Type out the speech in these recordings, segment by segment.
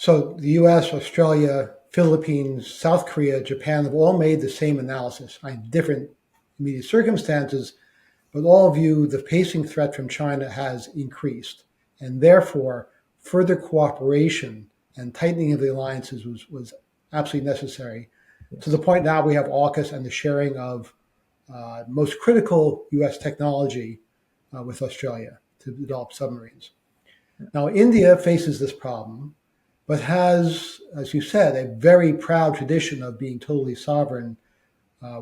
So the US, Australia, Philippines, South Korea, Japan have all made the same analysis in different immediate circumstances, but all view the pacing threat from China has increased. And therefore, further cooperation and tightening of the alliances was absolutely necessary. To the Yes. point now we have AUKUS and the sharing of most critical US technology with Australia to develop submarines. Now, India faces this problem, but has, as you said, a very proud tradition of being totally sovereign,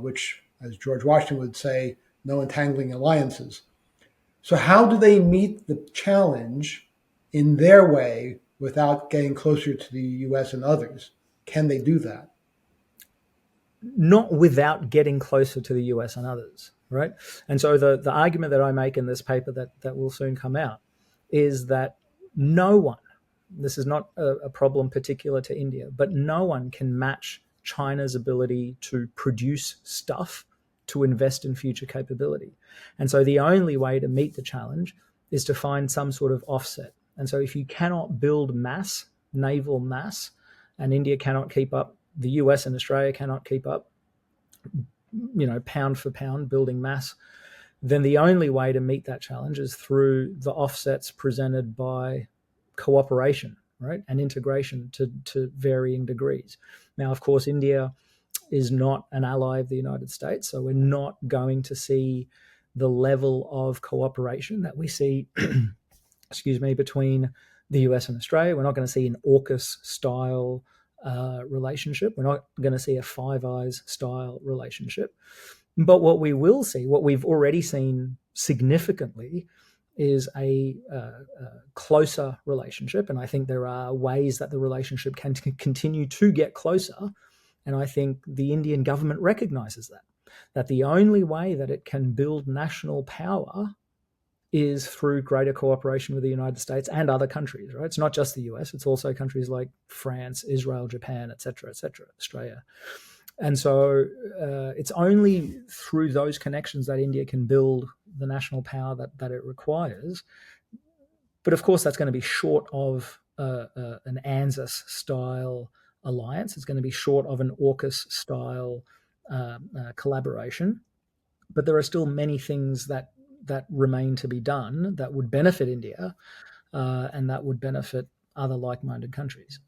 which, as George Washington would say, no entangling alliances. So, how do they meet the challenge in their way without getting closer to the US and others? Can they do that? Not without getting closer to the US and others, right? And so the argument that I make in this paper that will soon come out is that no one, this is not a problem particular to India, but no one can match China's ability to produce stuff to invest in future capability. And so the only way to meet the challenge is to find some sort of offset. And so if you cannot build mass, naval mass, and India cannot keep up, the US and Australia cannot keep up, pound for pound building mass, then the only way to meet that challenge is through the offsets presented by cooperation, right, and integration to varying degrees. Now, of course, India is not an ally of the United States, so we're not going to see the level of cooperation that we see, excuse me, between the US and Australia. We're not going to see an AUKUS style relationship. We're not going to see a Five Eyes style relationship. But what we will see, what we've already seen significantly, is a closer relationship. And I think there are ways that the relationship can continue to get closer. And I think the Indian government recognizes that the only way that it can build national power is through greater cooperation with the United States and other countries, right? It's not just the US, it's also countries like France, Israel, Japan, et cetera, Australia. And so it's only through those connections that India can build the national power that it requires. But of course, that's going to be short of an ANZUS style alliance. It's going to be short of an AUKUS style collaboration. But there are still many things that remain to be done that would benefit India and that would benefit other like-minded countries.